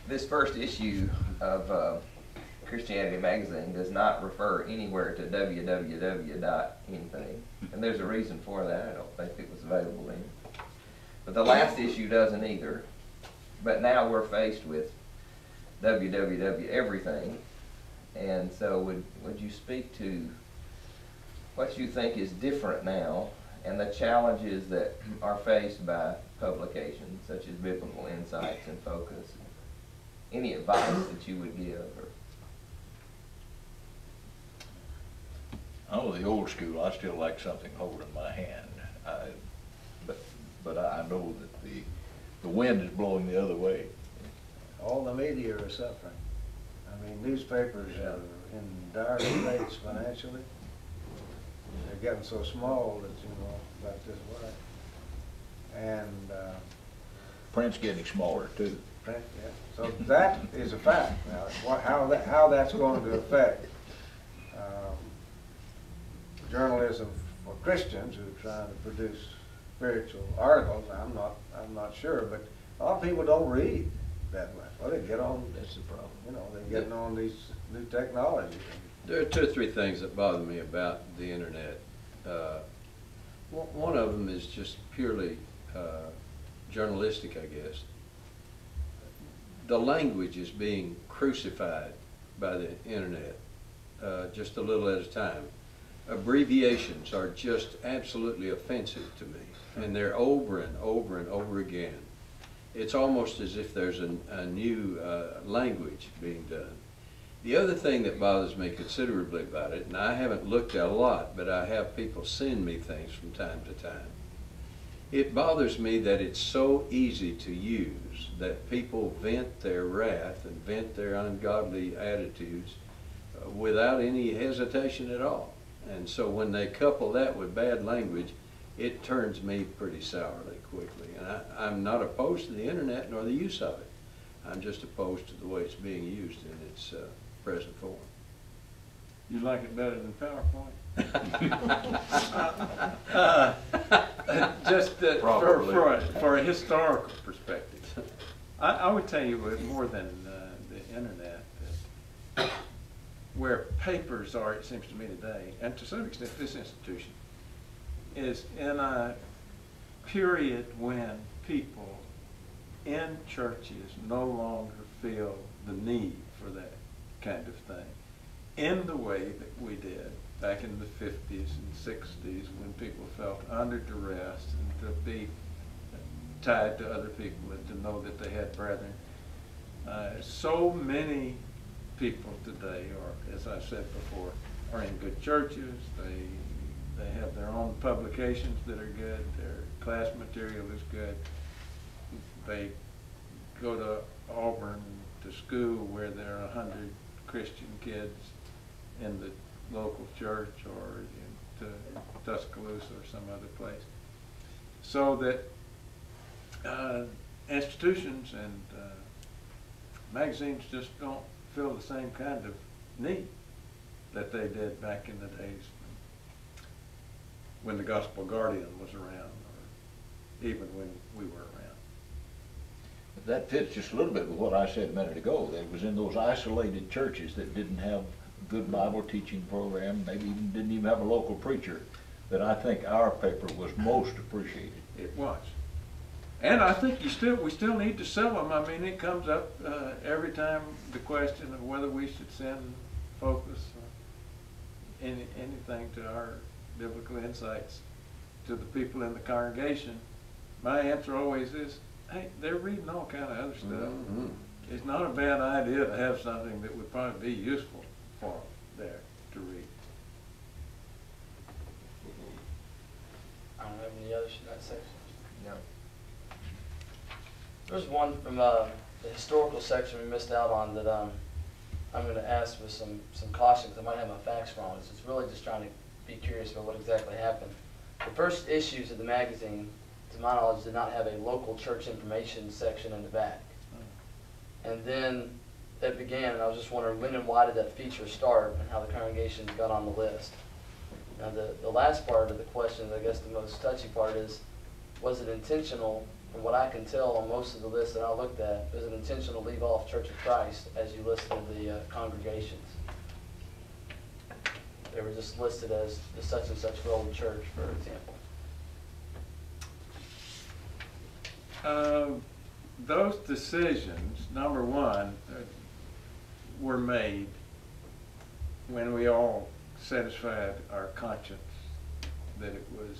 This first issue of Christianity Magazine does not refer anywhere to www dot anything, and there's a reason for that. I don't think it was available then. But the last issue doesn't either. But now we're faced with www everything, and so would you speak to what you think is different now and the challenges that are faced by publications such as Biblical Insights and Focus? Any advice that you would give? Or? Oh, the old school, I still like something holding my hand. But I know that the wind is blowing the other way. All the media are suffering. I mean, newspapers are in dire straits financially. They're getting so small that, you know, about this way. And Print's getting smaller too. print, yeah. So that is a fact. Now, how that's going to affect journalism for Christians who are trying to produce spiritual articles, I'm not sure. But a lot of people don't read that much. Well, they get on. That's the problem. You know, they're getting on these new technologies. There are 2 or 3 things that bother me about the internet. One of them is just purely journalistic, I guess. The language is being crucified by the internet just a little at a time. Abbreviations are just absolutely offensive to me, and they're over and over and over again. It's almost as if there's a new language being done. The other thing that bothers me considerably about it, and I haven't looked at a lot, but I have people send me things from time to time. It bothers me that it's so easy to use, that people vent their wrath and vent their ungodly attitudes without any hesitation at all. And so when they couple that with bad language, it turns me pretty sourly quickly. And I'm not opposed to the internet nor the use of it. I'm just opposed to the way it's being used in its present form. You like it better than PowerPoint? Just for a historical perspective, I would tell you with more than the internet, that where papers are, it seems to me today, and to some extent this institution, is in a period when people in churches no longer feel the need for that kind of thing in the way that we did back in the 50s and 60s, when people felt under duress and to be tied to other people and to know that they had brethren. So many people today are, as I said before, are in good churches. They have their own publications that are good. Their class material is good. They go to Auburn to school where there are 100 Christian kids in the local church, or in Tuscaloosa or some other place. So that institutions and magazines just don't feel the same kind of need that they did back in the days when the Gospel Guardian was around, or even when we were around. That fits just a little bit with what I said a minute ago. That it was in those isolated churches that didn't have a good Bible teaching program, maybe even didn't even have a local preacher, that I think our paper was most appreciated. It was. And I think we still need to sell them. I mean, it comes up every time, the question of whether we should send Focus or anything to our Biblical Insights to the people in the congregation. My answer always is, hey, they're reading all kind of other stuff. Mm-hmm. It's not a bad idea to have something that would probably be useful for them there to read. I don't have any others in that section. No. There's one from the historical section we missed out on that I'm going to ask with some caution, because I might have my facts wrong. So it's really just trying to be curious about what exactly happened. The first issues of the magazine, to my knowledge, did not have a local church information section in the back. And then it began, and I was just wondering when and why did that feature start and how the congregations got on the list. Now the last part of the question, I guess the most touchy part is, was it intentional from what I can tell on most of the lists that I looked at, there's an intention to leave off Church of Christ as you listed the congregations. They were just listed as the such and such role in church, for example. Those decisions, number one, were made when we all satisfied our conscience that it was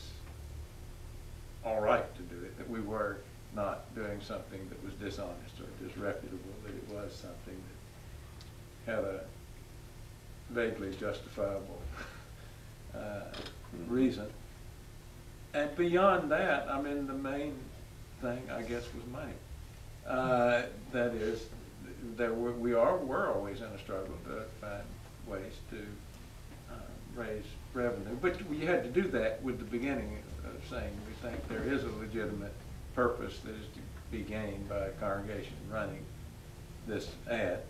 all right to do it, that we were not doing something that was dishonest or disreputable, that it was something that had a vaguely justifiable reason. And beyond that, I mean, the main thing, I guess, was money. That is, we're always in a struggle to find ways to raise revenue. But you had to do that with the beginning of saying we think there is a legitimate purpose that is to be gained by a congregation running this ad,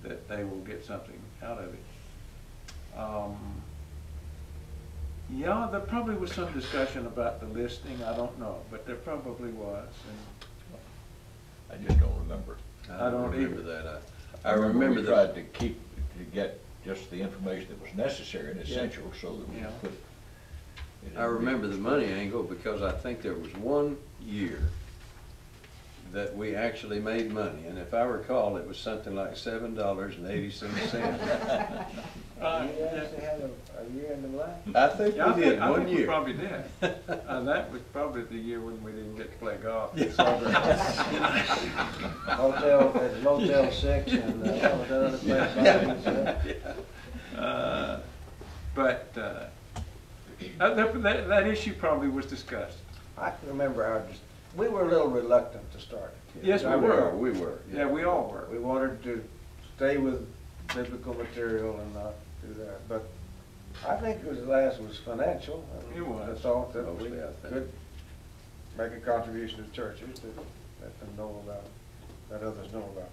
that they will get something out of it. Yeah, there probably was some discussion about the listing. I don't know, but there probably was. And I just don't remember. I don't remember either. that. I remember we tried to get just the information that was necessary and essential so that we could put it in I remember the money perspective. angle because I think there was one year that we actually made money, and if I recall, it was something like $7.87. You actually had a year in the black? I think Yeah, we did I one think we year. probably did. That was probably the year when we didn't get to play golf. Motel 6 and what was that other place? But that issue probably was discussed. I can remember we were a little reluctant to start it. Yes, we I were. We were. Yeah, we all were. We wanted to stay with biblical material and not do that. But I think it was financial. It was. The thought that we Mostly, I think. could make a contribution to churches to let them know about, let others know about